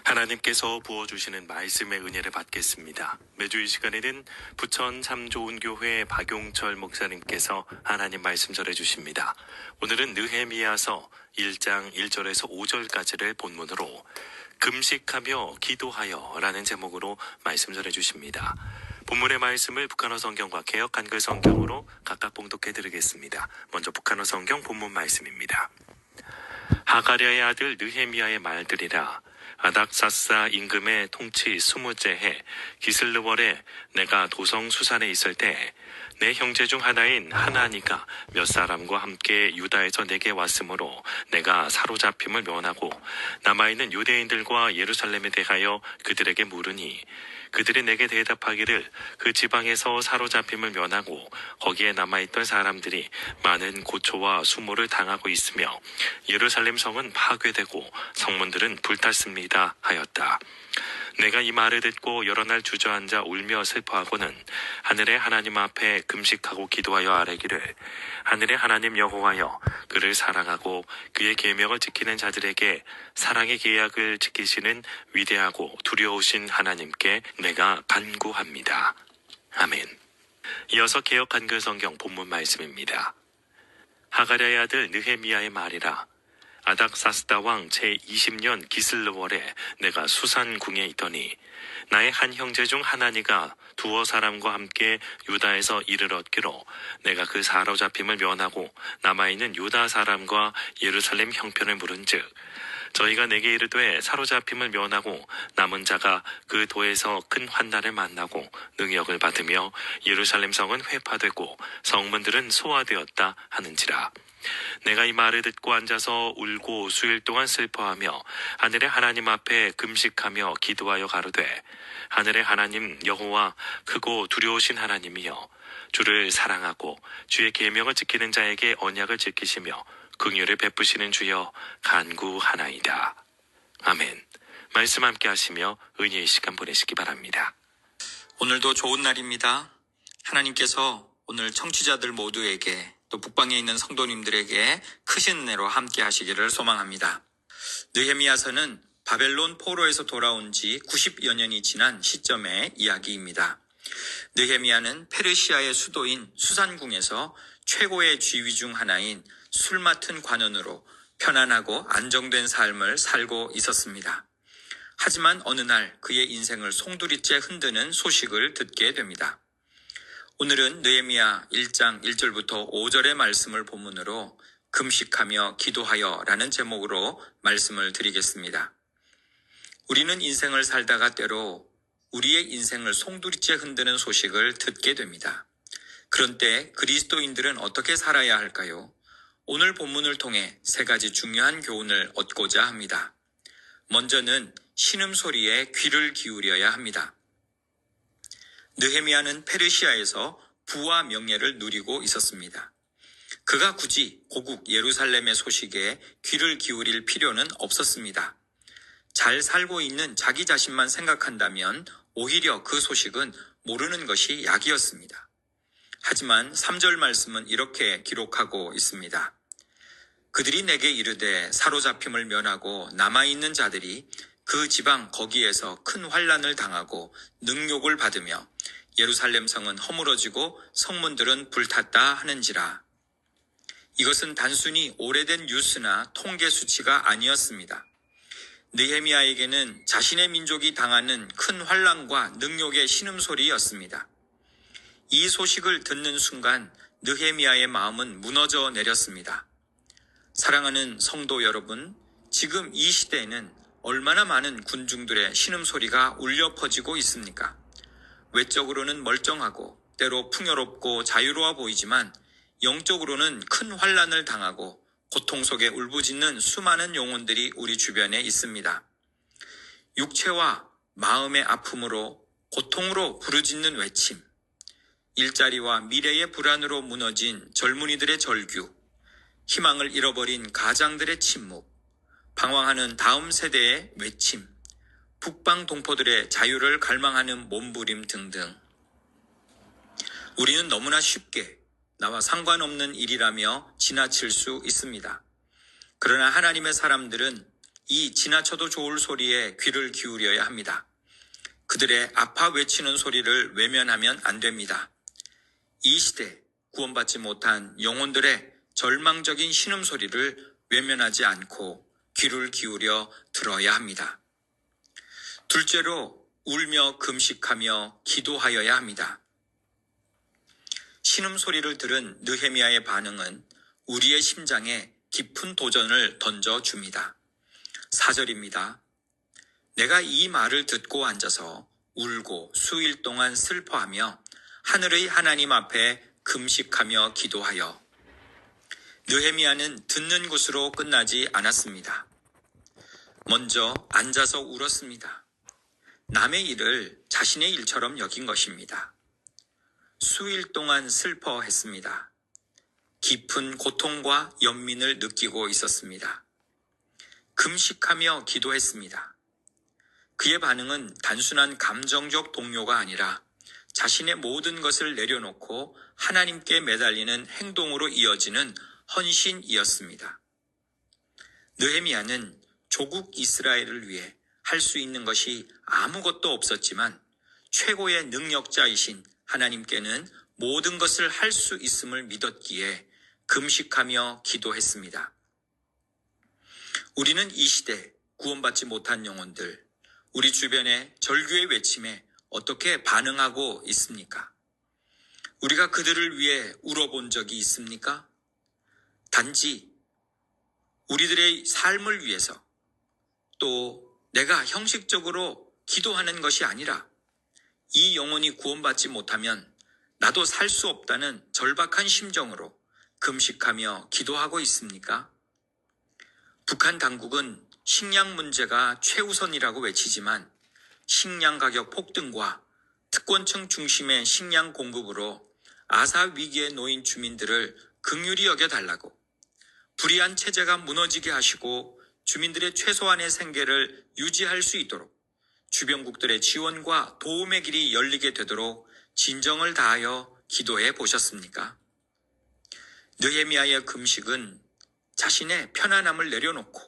하나님께서 부어주시는 말씀의 은혜를 받겠습니다. 매주 이 시간에는 부천 참 좋은 교회 박용철 목사님께서 하나님 말씀 전해주십니다. 오늘은 느헤미야서 1장 1절에서 5절까지를 본문으로 금식하며 기도하여 라는 제목으로 말씀 전해주십니다. 본문의 말씀을 북한어 성경과 개역 한글 성경으로 각각 봉독해 드리겠습니다. 먼저 북한어 성경 본문 말씀입니다. 하가랴의 아들 느헤미야의 말들이라. 아닥사사 임금의 통치 20째 해 기슬르월에 내가 도성 수산에 있을 때 내 형제 중 하나인 하나니가 몇 사람과 함께 유다에서 내게 왔으므로 내가 사로잡힘을 면하고 남아있는 유대인들과 예루살렘에 대하여 그들에게 물으니 그들이 내게 대답하기를 그 지방에서 사로잡힘을 면하고 거기에 남아있던 사람들이 많은 고초와 수모를 당하고 있으며 예루살렘 성은 파괴되고 성문들은 불탔습니다 하였다. 내가 이 말을 듣고 여러 날 주저앉아 울며 슬퍼하고는 하늘의 하나님 앞에 금식하고 기도하여 아뢰기를 하늘의 하나님 여호와여 그를 사랑하고 그의 계명을 지키는 자들에게 사랑의 계약을 지키시는 위대하고 두려우신 하나님께 내가 간구합니다. 아멘. 이어서 개역 한글 성경 본문 말씀입니다. 하가랴의 아들 느헤미야의 말이라. 아닥사스다 왕 제20년 기슬르월에 내가 수산궁에 있더니 나의 한 형제 중 하나니가 두어 사람과 함께 유다에서 이를 얻기로 내가 그 사로잡힘을 면하고 남아있는 유다 사람과 예루살렘 형편을 물은즉 저희가 내게 이르되 사로잡힘을 면하고 남은 자가 그 도에서 큰 환난을 만나고 능력을 받으며 예루살렘 성은 회파되고 성문들은 소화되었다 하는지라. 내가 이 말을 듣고 앉아서 울고 수일 동안 슬퍼하며 하늘의 하나님 앞에 금식하며 기도하여 가로되 하늘의 하나님 여호와 크고 두려우신 하나님이여 주를 사랑하고 주의 계명을 지키는 자에게 언약을 지키시며 긍휼을 베푸시는 주여 간구하나이다. 아멘. 말씀 함께 하시며 은혜의 시간 보내시기 바랍니다. 오늘도 좋은 날입니다. 하나님께서 오늘 청취자들 모두에게 또 북방에 있는 성도님들에게 크신 은혜로 함께 하시기를 소망합니다. 느헤미야서는 바벨론 포로에서 돌아온 지 90여 년이 지난 시점의 이야기입니다. 느헤미야는 페르시아의 수도인 수산궁에서 최고의 지위 중 하나인 술 맡은 관원으로 편안하고 안정된 삶을 살고 있었습니다. 하지만 어느 날 그의 인생을 송두리째 흔드는 소식을 듣게 됩니다. 오늘은 느헤미야 1장 1절부터 5절의 말씀을 본문으로 금식하며 기도하여 라는 제목으로 말씀을 드리겠습니다. 우리는 인생을 살다가 때로 우리의 인생을 송두리째 흔드는 소식을 듣게 됩니다. 그런 때 그리스도인들은 어떻게 살아야 할까요? 오늘 본문을 통해 세 가지 중요한 교훈을 얻고자 합니다. 먼저는 신음소리에 귀를 기울여야 합니다. 느헤미야는 페르시아에서 부와 명예를 누리고 있었습니다. 그가 굳이 고국 예루살렘의 소식에 귀를 기울일 필요는 없었습니다. 잘 살고 있는 자기 자신만 생각한다면 오히려 그 소식은 모르는 것이 약이었습니다. 하지만 3절 말씀은 이렇게 기록하고 있습니다. 그들이 내게 이르되 사로잡힘을 면하고 남아있는 자들이 그 지방 거기에서 큰 환난을 당하고 능욕을 받으며 예루살렘 성은 허물어지고 성문들은 불탔다 하는지라. 이것은 단순히 오래된 뉴스나 통계 수치가 아니었습니다. 느헤미야에게는 자신의 민족이 당하는 큰 환난과 능욕의 신음소리였습니다. 이 소식을 듣는 순간 느헤미야의 마음은 무너져 내렸습니다. 사랑하는 성도 여러분, 지금 이 시대에는 얼마나 많은 군중들의 신음소리가 울려 퍼지고 있습니까? 외적으로는 멀쩡하고 때로 풍요롭고 자유로워 보이지만 영적으로는 큰 환난을 당하고 고통 속에 울부짖는 수많은 영혼들이 우리 주변에 있습니다. 육체와 마음의 아픔으로 고통으로 부르짖는 외침, 일자리와 미래의 불안으로 무너진 젊은이들의 절규, 희망을 잃어버린 가장들의 침묵, 방황하는 다음 세대의 외침, 북방 동포들의 자유를 갈망하는 몸부림 등등. 우리는 너무나 쉽게 나와 상관없는 일이라며 지나칠 수 있습니다. 그러나 하나님의 사람들은 이 지나쳐도 좋을 소리에 귀를 기울여야 합니다. 그들의 아파 외치는 소리를 외면하면 안 됩니다. 이 시대 구원받지 못한 영혼들의 절망적인 신음소리를 외면하지 않고 귀를 기울여 들어야 합니다. 둘째로 울며 금식하며 기도하여야 합니다. 신음소리를 들은 느헤미야의 반응은 우리의 심장에 깊은 도전을 던져줍니다. 4절입니다. 내가 이 말을 듣고 앉아서 울고 수일 동안 슬퍼하며 하늘의 하나님 앞에 금식하며 기도하여. 느헤미야는 듣는 것으로 끝나지 않았습니다. 먼저 앉아서 울었습니다. 남의 일을 자신의 일처럼 여긴 것입니다. 수일 동안 슬퍼했습니다. 깊은 고통과 연민을 느끼고 있었습니다. 금식하며 기도했습니다. 그의 반응은 단순한 감정적 동요가 아니라 자신의 모든 것을 내려놓고 하나님께 매달리는 행동으로 이어지는 헌신이었습니다. 느헤미야는 조국 이스라엘을 위해 할 수 있는 것이 아무것도 없었지만 최고의 능력자이신 하나님께는 모든 것을 할 수 있음을 믿었기에 금식하며 기도했습니다. 우리는 이 시대 구원받지 못한 영혼들, 우리 주변의 절규의 외침에 어떻게 반응하고 있습니까? 우리가 그들을 위해 울어본 적이 있습니까? 단지 우리들의 삶을 위해서 또 내가 형식적으로 기도하는 것이 아니라 이 영혼이 구원받지 못하면 나도 살 수 없다는 절박한 심정으로 금식하며 기도하고 있습니까? 북한 당국은 식량 문제가 최우선이라고 외치지만 식량 가격 폭등과 특권층 중심의 식량 공급으로 아사 위기에 놓인 주민들을 긍휼히 여겨달라고, 불의한 체제가 무너지게 하시고 주민들의 최소한의 생계를 유지할 수 있도록 주변국들의 지원과 도움의 길이 열리게 되도록 진정을 다하여 기도해 보셨습니까? 느헤미야의 금식은 자신의 편안함을 내려놓고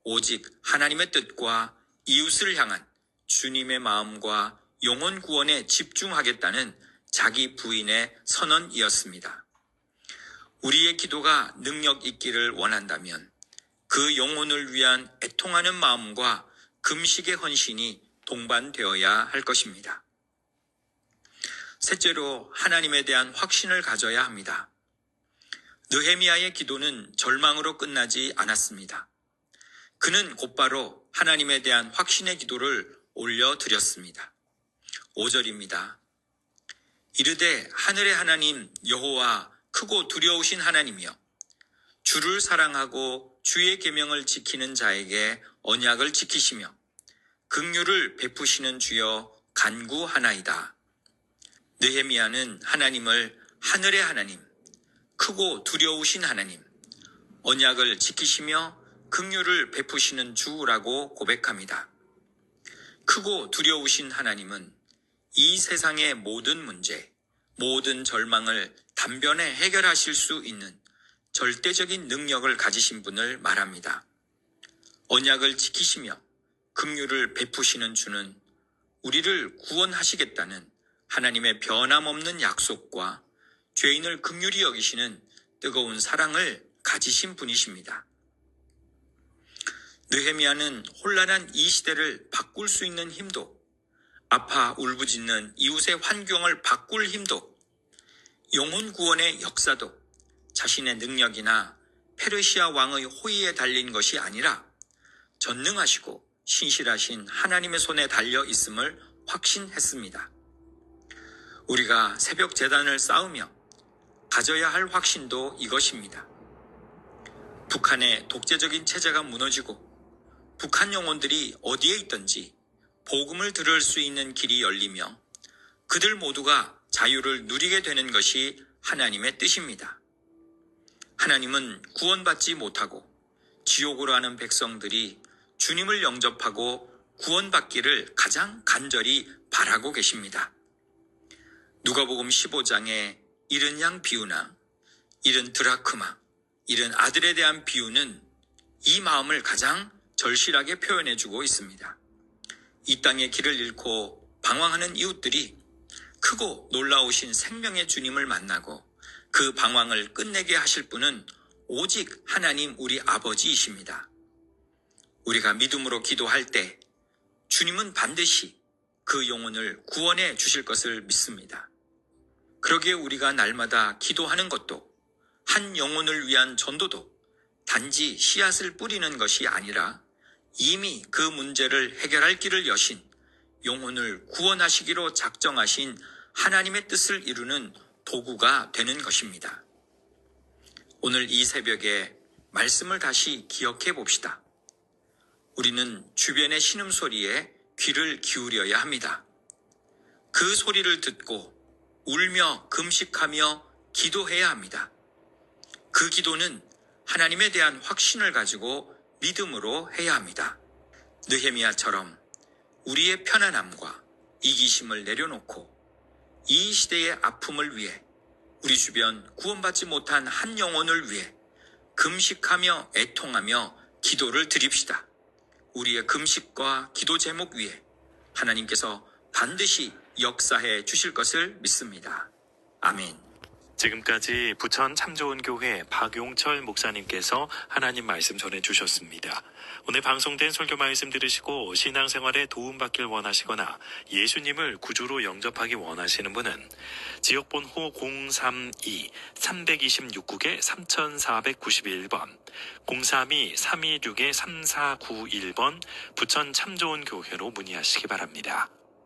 오직 하나님의 뜻과 이웃을 향한 주님의 마음과 영혼 구원에 집중하겠다는 자기 부인의 선언이었습니다. 우리의 기도가 능력 있기를 원한다면 그 영혼을 위한 애통하는 마음과 금식의 헌신이 동반되어야 할 것입니다. 셋째로 하나님에 대한 확신을 가져야 합니다. 느헤미야의 기도는 절망으로 끝나지 않았습니다. 그는 곧바로 하나님에 대한 확신의 기도를 올려드렸습니다. 5절입니다. 이르되 하늘의 하나님 여호와 크고 두려우신 하나님이여, 주를 사랑하고 주의 계명을 지키는 자에게 언약을 지키시며 긍휼을 베푸시는 주여 간구하나이다. 느헤미야는 하나님을 하늘의 하나님, 크고 두려우신 하나님, 언약을 지키시며 긍휼을 베푸시는 주라고 고백합니다. 크고 두려우신 하나님은 이 세상의 모든 문제, 모든 절망을 단번에 해결하실 수 있는 절대적인 능력을 가지신 분을 말합니다. 언약을 지키시며 긍휼을 베푸시는 주는 우리를 구원하시겠다는 하나님의 변함없는 약속과 죄인을 긍휼히 여기시는 뜨거운 사랑을 가지신 분이십니다. 느헤미야는 혼란한 이 시대를 바꿀 수 있는 힘도, 아파 울부짖는 이웃의 환경을 바꿀 힘도, 영혼 구원의 역사도 자신의 능력이나 페르시아 왕의 호의에 달린 것이 아니라 전능하시고 신실하신 하나님의 손에 달려 있음을 확신했습니다. 우리가 새벽 제단을 쌓으며 가져야 할 확신도 이것입니다. 북한의 독재적인 체제가 무너지고 북한 영혼들이 어디에 있든지 복음을 들을 수 있는 길이 열리며 그들 모두가 자유를 누리게 되는 것이 하나님의 뜻입니다. 하나님은 구원받지 못하고 지옥으로 하는 백성들이 주님을 영접하고 구원받기를 가장 간절히 바라고 계십니다. 누가복음 15장의 잃은 양 비유나 잃은 드라크마, 잃은 아들에 대한 비유는 이 마음을 가장 절실하게 표현해주고 있습니다. 이 땅의 길을 잃고 방황하는 이웃들이 크고 놀라우신 생명의 주님을 만나고 그 방황을 끝내게 하실 분은 오직 하나님 우리 아버지이십니다. 우리가 믿음으로 기도할 때 주님은 반드시 그 영혼을 구원해 주실 것을 믿습니다. 그러기에 우리가 날마다 기도하는 것도 한 영혼을 위한 전도도 단지 씨앗을 뿌리는 것이 아니라 이미 그 문제를 해결할 길을 여신 영혼을 구원하시기로 작정하신 하나님의 뜻을 이루는 도구가 되는 것입니다. 오늘 이 새벽에 말씀을 다시 기억해 봅시다. 우리는 주변의 신음소리에 귀를 기울여야 합니다. 그 소리를 듣고 울며 금식하며 기도해야 합니다. 그 기도는 하나님에 대한 확신을 가지고 믿음으로 해야 합니다. 느헤미야처럼 우리의 편안함과 이기심을 내려놓고 이 시대의 아픔을 위해 우리 주변 구원받지 못한 한 영혼을 위해 금식하며 애통하며 기도를 드립시다. 우리의 금식과 기도 제목 위에 하나님께서 반드시 역사해 주실 것을 믿습니다. 아멘. 지금까지 부천 참좋은교회 박용철 목사님께서 하나님 말씀 전해주셨습니다. 오늘 방송된 설교 말씀 들으시고 신앙생활에 도움받길 원하시거나 예수님을 구주로 영접하기 원하시는 분은 지역번호 032-326국에 3491번 032-326-3491번 부천 참좋은교회로 문의하시기 바랍니다.